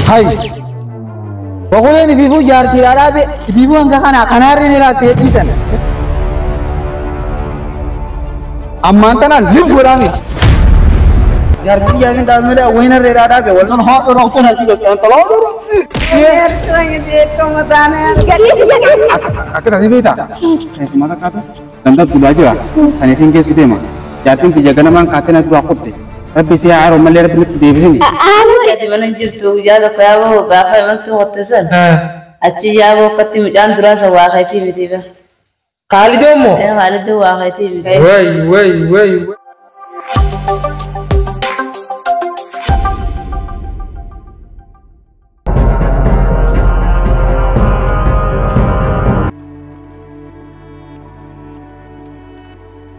Hai. Pokoknya ini vivu jar tidak ada vivu angka kana hari ini lah tiap Amantanan liburan ni. Jar dia ni dah mula winner ada ke? Walau hot orang pun harus juga kalau dulu. Yer tuanya dia komatana. Aku tadi beta. Semua kata. Tanda sudah aja. Saya fikir sudah mah. Jatuh dijaga nama katanya tu aku deh. Tapi saya aroma leher pun di sini. Jadi mana jirtu jada kaya wo gafa man tu hotte san. Aci ya wo kati mujan dura sa wa khaiti mitiba. Kali demo. Kali do wa khaiti mitiba. Wey.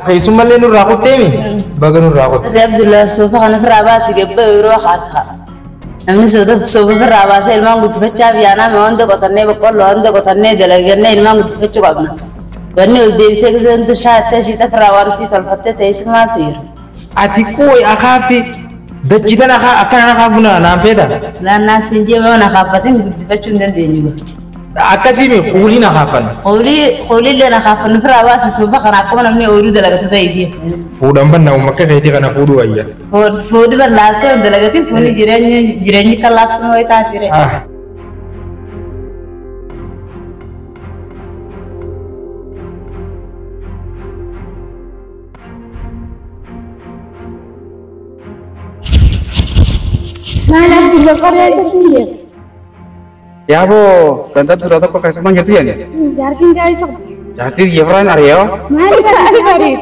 Hey, sumalle nur rakut temi. Bagan nur rakut. Tadi Abdullah sofa kana fraba sigabba uro khafa. Namni sofa fraba sa ilman gutti facca biyana me ondo kotanne bakkollo ondo kotanne dalaganne ilman gutti facca qabna. Wanni uddevi tegzantu shaatte shita frawanti talfatte teismatir. Ati koi akhafi dajjitan akana khafuna na feda. La nasinje me ona khafatin gutti facca ndendenyugo. Akasi me khuli na khafan. Khuli le na khafan fraba sa sofa kana kuma namni oru dalagata taidi. Fudan banna umakke khayti kana fudu ayya. Fudu ballate dalagati funi jirenyi kallat no ita tire. Mana juga karya sendiri. Ya bo, tanda sudah tahu kok kasih manggil dia ni. Jarkin guys. Jadi dia orang Arya. Mari.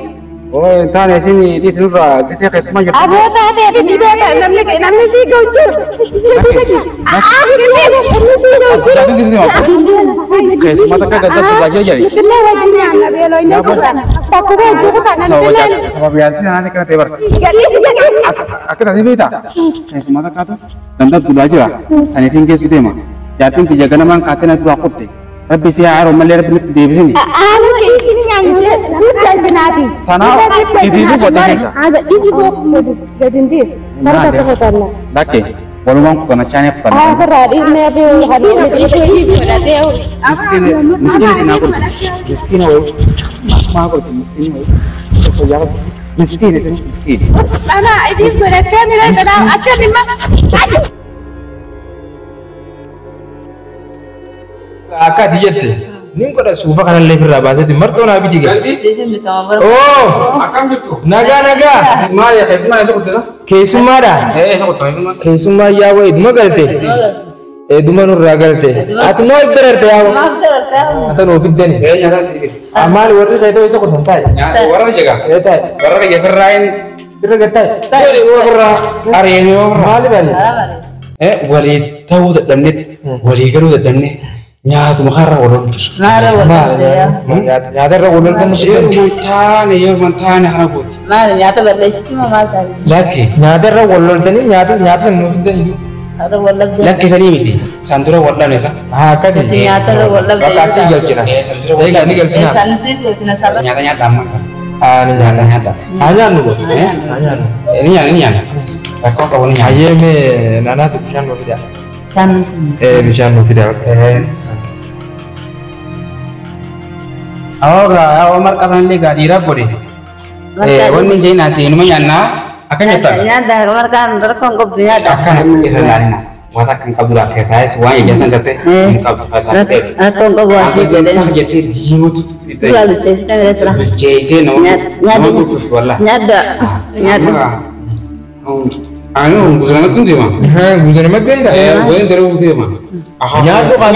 Oh, entah ni sini di sini lah. Kisah kasih manggil. Abu tadi ada di bawah. Namanya si gaucur. Namanya si gaucur. Tapi di sini apa? Kasih mata kan tanda belajar jadi. Betul wajibnya anak belo ini kan. Paku baju kan. Sama biar nanti kena tebar. Aku tadi beta. Kasih mata kata tanda belajar. Saya fikir sudah mah. Jatuh dijaga nama katanya tu aku deh. Tapi saya aroma leher pun di sini. Anu ke sini yang sudah jenabi. Tanah itu buat apa? Ada isi buat jadi dia. Cara kata hotelnya. Laki, walau mau kau nak cari apa? Hari ini apa hari ini ada dia. Miskin sih nak kurus. Miskin awal. Mak kurus miskin awal. Kau jangan miskin sih miskin. Mana ini sudah kamera kadang asal lima. Aka dijette. Nin ko da sufa kana lebra ba sai marto na bi diga. Oh, akam bitu. Naga. Ma ya kesuma eso kutu sa? Kesuma da. Eso kutu. Kesuma ya wa iduma galte. Iduma nur ragalte. Atmo iberarte ya. Atano fiddeni. Nyata sih. Amal warri kaito eso kutu tai. Nyata warna jaga. Tai. Warna kayak ferrain. Kira gatai. Jadi warna hari ini warna. Mali bali. Wali tahu tak damnit. Wali karu tak damnit. Nyata mahara orang tu. Nara wala ya. Nyata ra ulul kan Yer mantane hana buat. Nara nyata bala istima mata. Laki. nyata ra ulul tani nyata san fiddeni. Nara wala. Laki sani miti. Santura wala nesa. Kasi. Nyata ra wala. Kasi galchina. Santura Ega ni galchina. Sansi galchina sabar. Nyata aman. Ni nyata. Anya nu. Anya. Ini. Aku kau ni. Aye me nana tu bishan no vida. San. Bishan no vida. Awak katakan lega di rapor ini. Wani jadi nanti ini mana akan nyata. Nyata kamar kan rekong kau nyata. Akan kita lari. Mata kan kabur ke saya semua ijazah jatuh. Kabur ke saya. Rekong kau buasi jadi. Jadi dia itu. Lalu cesi tadi serah. Cesi no. Nyada. Anu busana tu dia mah. Busana mah kan dah. Bukan terus dia mah. Nyadu kan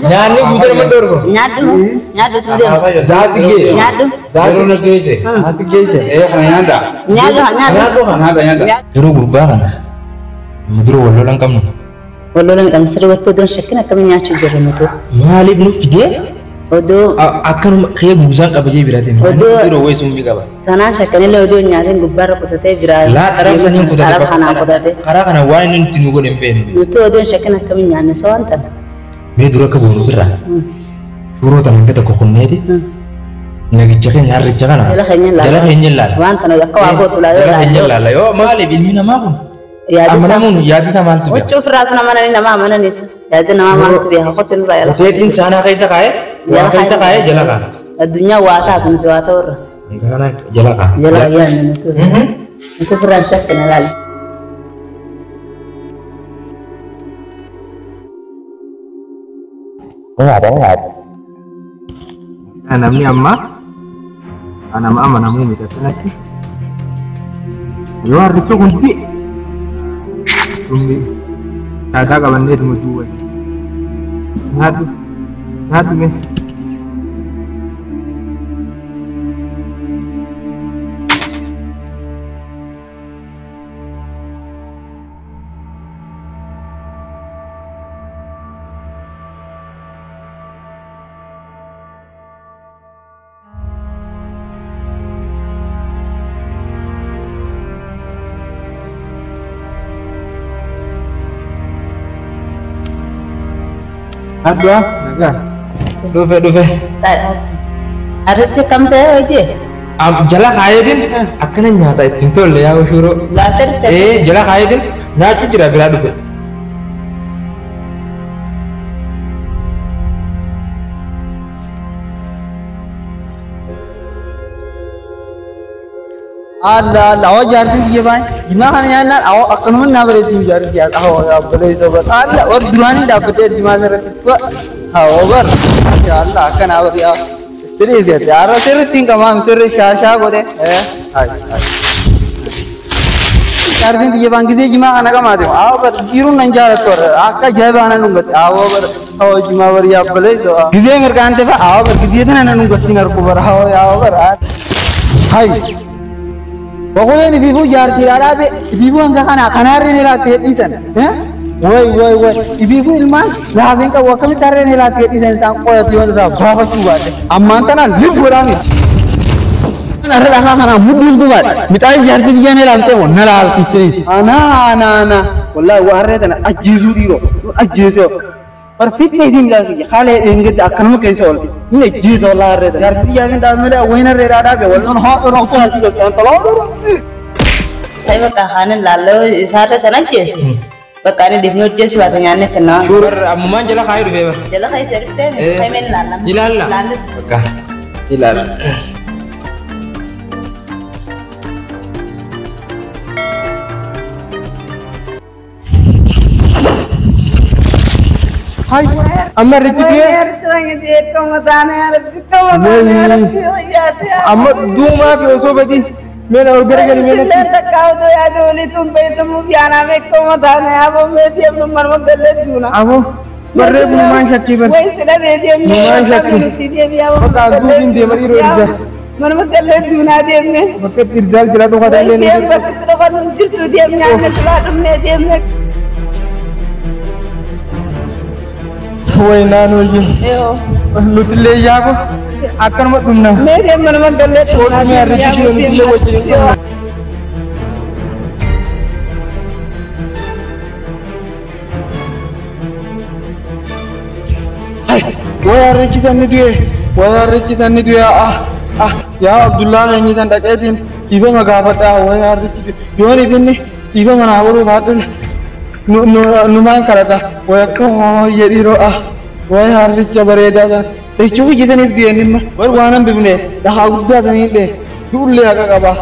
nyadu busana mah dor ko. Nyadu tu dia. Zasi ke. Nyadu. Zasi nak kese. Zasi ke. Nyada. Nyadu. Duru berubah kan. Duru wallo lang kamu. Wallo lang ang seru waktu don shakina kami nyatu jarum itu. Malib nu fide. Odo akan kayak busan apa jadi biratin. Duru wes umbi kaba. Tanah shakina le odo nyaten gubbar kutate birat. La taraf sanin kutate. Taraf kana kutate. Kara kana wani tinugo nempen. Itu odo shakina kami nyane sawanta. Me duru ka bonu bira. Furo tanang kita kokonne di. Nagi cakin nyari cakana. Jala kenya lala. Wanta no yakwa go tulale. Jala kenya lala. Yo malib ilmina mabun. Amanamu yaadi sama tu biar. Ucuf rat nama nani nama mana nih? Yaadi nama mana tu biar aku tin raya lah. Jadi sana kaisa kaya jalaka. Dunia wata tu wata orang. Enggak jalaka. Jalaka ya itu. Itu perasaan kenal. Enggak. Namanya amma. Nama namu minta nanti. Luar itu kunci. Tunggu. Ada kawan dia tunggu dua. Satu nih. Ada, naga. Dove. Ada cekam teh aja. Jalak kaya din. Akan nyata itu tuh ya usuru. Later Jalak kaya din. Nacu tidak bila dove. Allah, awak jarang dia bang. Gimana kan awak akan mana berarti jarang awak boleh sobat. Allah, orang duaan dapat di mana itu. Awak ya Allah akan awak ya. Terus dia cara terus tinggal mam terus syah kode. Jarang dia bang kita gimana kan macam. Awak kirun nanjar tu. Akka jawab anak nunggut. Awak gimana ya boleh tu. Kita ngerkan tu awak kita tu anak nunggut tinggal kubar awak. Hai. Pokoknya ni bibu jar tirada be bibu angka kana ni latih isan, woi, bibu ilman, lah bengka wakil tare ni latih isan tangko ya tiwan dah berapa cuba deh, amantanan liburan ya, nara kana mudul tu bat, mitai jar tirada ni latih pun nalal kitri, ana, wallah warre tanah ajizu diro, पर फिर कैसे मिला कि खाले इनके अकनम कैसे होती इन्हें जीत होला रे यार दिया के दाम में वही ना रे राडा के बोल ना तो ना हंसी करते हैं तलाव saya bakal lalu isara sana jesi bakal di new jesi batanya nih kena Ber amuman jalak kaya dove. jelas kayak servis teh saya main lalam Hilal. Oke. Hilal. Hai, amma reci dia. Amma duma pe oso beti. Mera order kali mera. Kau tu ya dulu tumpai temu biana me kamu tanya apa me dia memang menggelet juna. Abo, berre buman sakti ber. Woi sudah dia Buman sakti. dia biar Oka dudin dia mari roja. Mana menggelet juna dia me. Bakat irzal jela to kada le. Dia bakat tu kan justru dia nyane selalu me dia me. Woi nanu ji. Lutile jago. Akan mat dumna. Me dia mana menggelet juna. Me reci lutile wajib. Wah reci sanni dia ya Abdullah ni tan dakatin iba magafata wah reci yoni binni iba mana awuru batun numan karata wah ko yediro wah reci bareda dan cuci jitan dia ni mah baru wanam bibne dah udda tani le dulle aga kaba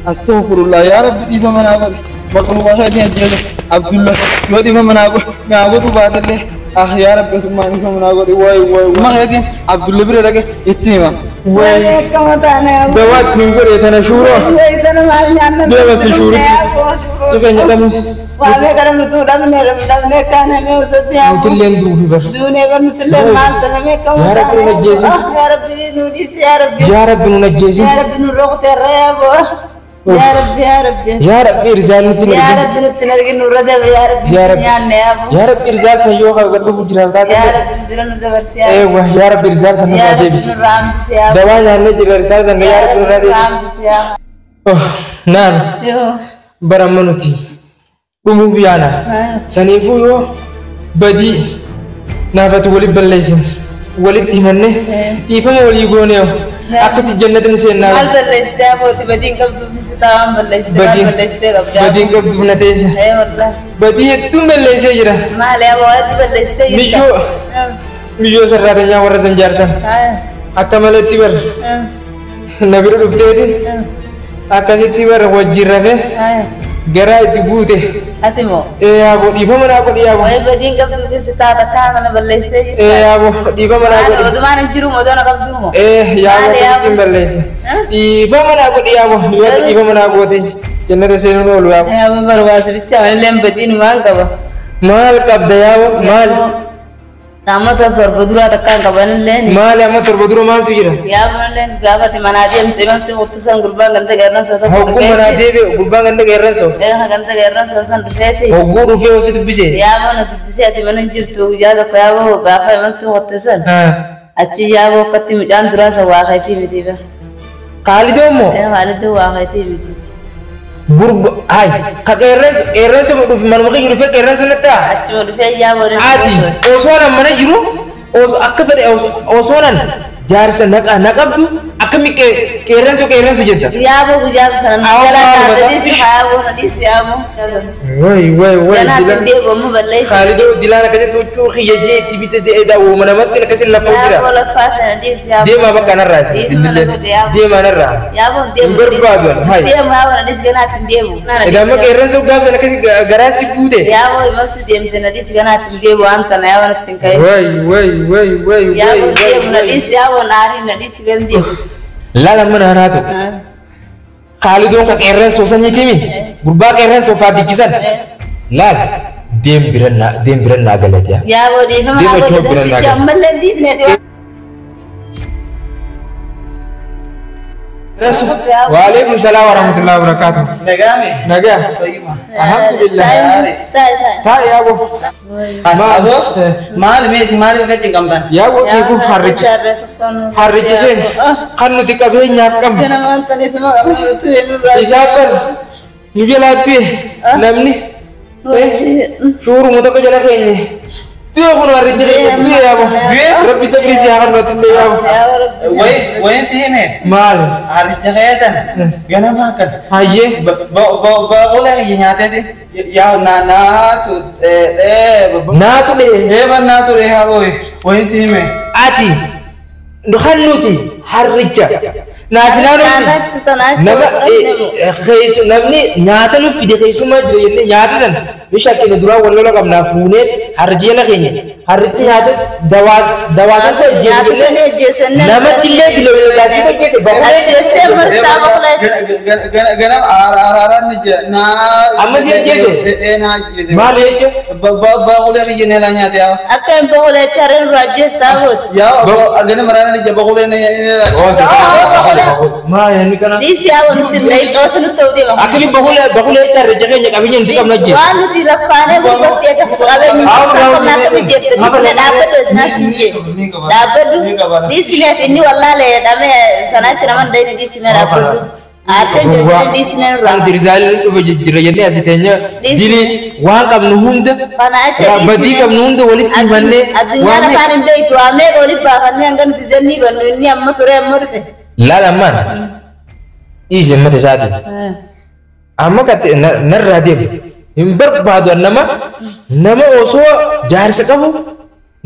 astaghfirullah ya rabbi iba mana awuru bakun wah dia jele Abdullah yodi iba mana awuru batun ya Rabbi Subhanahu wa ta'ala woi mahadin Abdullah bin Rage itnima woi kamu tanya dewa tunggu etana shuro itana malnya dewa si shuro juga nyadam wale karam tu damne kana me usati ya mutlen du fi bas dune ban mutlen mal tana me kamu ya Rabbi najesi ya Rabbi nudi ya Rabbi najesi ya Rabbi nuroqte rebo ya Rabbi irzal nutin ya Rabbi nutin lagi nurada ya Rabbi ya Rabbi irzal sayo ka gadu bujra ta ya Rabbi diran da versi wah ya Rabbi irzal sanna ya debis Rabbi dawa yanne jigar irzal sanna ya Rabbi debis oh nan yo baramanuti umu viana sanifu yo badi na batu wali ballaysin wali timanne ifama wali gone Akka si jannatin seenaa. Maal balleessitee abooti badiin qabdu bisitaa waan balleessitee qabdaa. Badiin qabdu na teessa. Wallah. Badii hedduun balleessee jira. Maali aboo hedduu balleessitee jirta. Miyyoo sarraatanyaa warra san jaarsan. Akka malatti bar. Na bira dhufteeti. Akkasitti bar wajjin rafee. Garaa itti guute. Ati moo? Aboo dhiifama naa godhi aboo. Badiin qabdu bisitaa takkaa kana balleessitee jirta. Aboo dhiifama naa godhi. Odumaan hin jiru modoona qabdu moo? Yaaboo akkasitti balleesse. Dhiifama naa godhi yaaboo. Dhiifama naa goote. Jannata seenuun oolu yaaboo. Yaaboo barbaasa bichaa wanillee badiin waan qaba. Maal qabda yaaboo maal? Namoota torba duraa takkaan qabanillee. Maali amma torba dura maaltu jira? Yaabonillee gaafate manaa deemte imalti murtusan gurbaan ganda qeerransa osoo. Hogguu manaa deebi'e gurbaan ganda qeerransa. Ganda qeerransa osoo dhufeeti. Hogguu dhufee osoo dubbisee. Yaabon dubbisee ati mana hin jirtu guyyaa tokko yaaboo gaafa imalti hotte san. Achi yaaboo akkatti mucaan duraasa waa kaytii miti bara. Khaalidoo moo? Khaalidoo waa kaytii miti. Gurba hai ka qeerransa mu dhufi manuma kiyyu dhufee qeerransa natti haa? Achuma dhufee yaaboo ni. Ati osoo nan mana jiru akka fedhe osoo nan jaarsa naqabdu akkami qeerransu jetta. Yaaboo guyyaa sana magaalaa taataniis yaaboo nadhiis yaaboo. Way. Ganaatiin deebi'u amma balleessi. Khaalidoo dilaan akkasitti huccuu kiyya jee itti bitee daawwama namatti akkasiin lafa jira. Yaaboo lafaata nadhiis yaaboo. Deemaa bakka narraas. Deemaa narraa. Yaaboon deemu. Barbaadu. Deemu yaaboo nadhiis ganaatiin deemu. Egaa amma qeerransa gaafsan akkasi garaa si buute. Yaaboo imalti deemte nadhiis ganaatiin deemu waan tana yaaboo natti hin ka'e. Way. Yaaboo deemu nadhiis yaaboo naarii nadhiis gan deemu. Lala mana naatu. Khaalidoo ka qeerransa osanii kimi. Gurbaa qeerransa ofaa bikkisan. Laal deem biran naa galate. Yaaboo deefama yaaboo nadhiis ammallee dhiifneeti. Waalaikum salam warahmatullahi wabarakatuh. Naga. Alhamdulillah. Ta ya bu. Maal ka cingamtan. Ya bu kifu harrichi ken kan nuti qabeenyaaf qabna. Isaaban nu jalaatti namni shuru mu tokko jala keenya. Tuh pun harrichi ken tuh ya bu. Rabbi sabri si akan rotin ya bu. Wayin tiime. Maal. Harrichi keetan gana makan. Hayye. Boleh nyaatete. Ya naatu Naatu de. ban naatu de ha boy. Wayin tiime. Ati nukhannuti harricha. Nama khaysu namni nyaata nu fide khaysuma jira yenne nyaata san bishakkine dura wallola qabna fuuneet harrichi la keenya harrichi nyaata dawaasan sa jeesne namatti illee diloo gaasii tokkeesse Ganam araran ni na amma si jeesse maal jecha Baqulee kiyya la nyaate yaa. Akka hin baqulee chareen raajjeef taa'uuti. Yaa ganam araran ni baqulee ni. maal inni kana Dhiisi yaa wanti illee dhoosni nutti ta'uu deema. akkami baqulee harricha keenya qabiyyeen nuti qabna jee Waan nuti raffaanee gurgurtee akka qabeenya isaa qonnaa akka mijeefte dhiisne dhaabbadhu isinaa siinjee. Dhaabbadhu dhiisneef inni wallaalee dhamee sanaatti naman dayni dhiisne dhaabbadhu. Aateen jireenyi dhiisne nurraa. Kan tirizaalii dhufa jira jennee asii teenya dili waan qabnu hunda badii qabnu hunda walitti himannee Addunyaan afaan hin beektu waa meeqa walitti baafannee hanga nuti jennii bannu inni amma ture amma dhufe. laala ammaan dhiise mata isaatiin amma qatte narraa deemu hin barbaadu nama osoo jaarsa qabu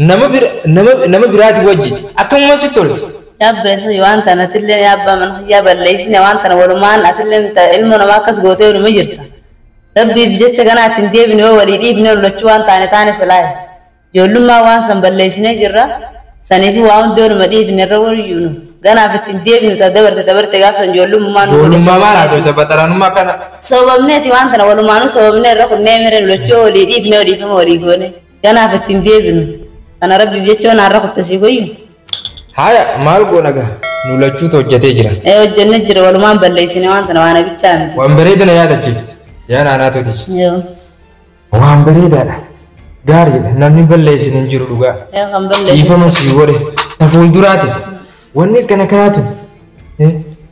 nama biraati wajjin akkamuma si tolti. Yaabbeessa waan tana atillee yaabbaa mana xiyyaa balleessine waan tana walumaan atillee ilmoo namaa akkas gootee numa jirta. Rabbiif jecha kanaatiin deebine yoo walii dhiifne lolachuu waan taane silaaye. Ijoollummaa waan san balleessinee jirra. Saniifi waa hundee numa dhiifne irra waliyyuu nu. Ganaaf ittiin deebinu ta'a dabarte gaafsan ijoollummaa nu godhe. Ijoollummaa maal haasawta baxaraanummaa kana. Sababneeti waan tana walumaanuu sababnee irra kunnee mere lolachuu walii dhiifne waliifama walii goone. Ganaaf ittiin deebinu. Kana rabbiif jecha waan har'a kuttasii koyyuu. Haya maal goona gaa nu lachuutu hojjetee jira. Hojjennee jira walumaan balleessine waan tana waan abichaa miti. Waan bareedana yaadachiifte yaa naanaatuuti. Waan bareedaadha gaariidha namni balleessine hin jiru dhugaa. Kan balleessine. Dhiifama sii godhe ta fuulduraatiif wanni kana kanaatu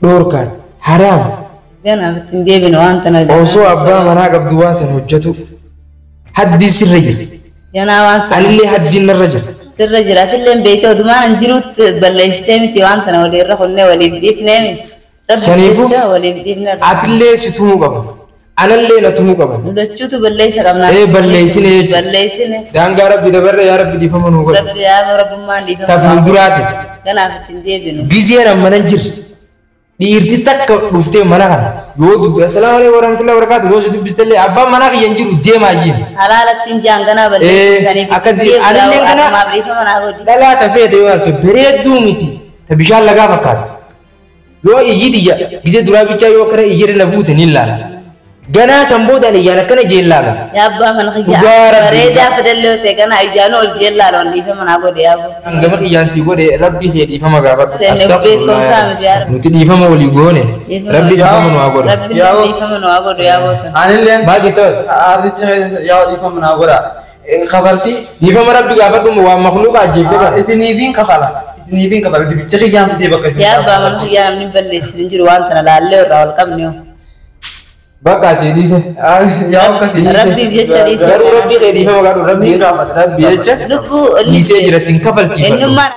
dhoorkaan haraam. Ganaaf ittiin deebine waan tana. Osoo abbaa manaa qabdu waan san hojjetu haddii sirra jira. Ganaa waan san. Anillee haddiin narra jira. sirra jiraatillee beeytoo dumaan anjiruut balleessitee miti waan kana walirra konnee waliif dhiifnee Sanifu waliif dhiifnee atillee si tumuu qaba. Anallee na tumuu qaba. Mudachuutu balleessa qabnaa. Balleessine. Balleessine. Daangaa Rabbi dabarra yaa Rabbi dhiifama nuu godhe. Rabbi yaa Rabbummaan dhiifama. Tafuun duraati. Kanaaf ittiin deebinu. Gizeen amma nan jirre. Dhiirti takka dhuftee mana kana yoo dubbi assalaamu alaykum warahmatullahi wabarakatuh yoo si dubbistellee abbaan mana kiyyan jiru deemaa jiru. Halaalattiin jaanganaa balleessisaniif. Akkasii anallee kana dhalaa tafeete yoo arge bareedduu miti ta bishaan lagaa fakkaata. Yoo iyyi diyya gizee duraa bichaa yoo kara iyyirra na buute ni ilaala. Ganaa samboodhaan iyyaan akkana jeellaala. Yaa abbaa mana kiyyaa bareedaa fidallee ta'e ganaa ijaan ol jeellaala on dhiifama naa godhe yaa abbaa. Gama kiyyaan si godhe rabbi kee dhiifama gaafadhu. Seenee beekumsaa miti yaa rabbi. Nuti dhiifama walii goone rabbi dhiifama nu haa godhu. Rabbi dhiifama nu haa godhu yaa boota. Anillee Baay'ee ta'e. ardicha yaa dhiifama naa godha. Kafaltii Dhiifama rabbi gaafadhu waan makluuqa ajjeeftee. isiniifin kafala. Isiniifin kafala. Dibicha kiyyaan fidee bakka Yaa abbaa mana kiyyaa namni balleessin jiru waan tana laallee irraa wal qabne yoo. Bakka asii dhiise. yaa akkasii. Rabbiif jecha dhiise. Garuu rabbi kee dhiifama gaafadhu rabbi jecha Lubbuu dhiisee jira sin kafalchiifadhu. eenyummaan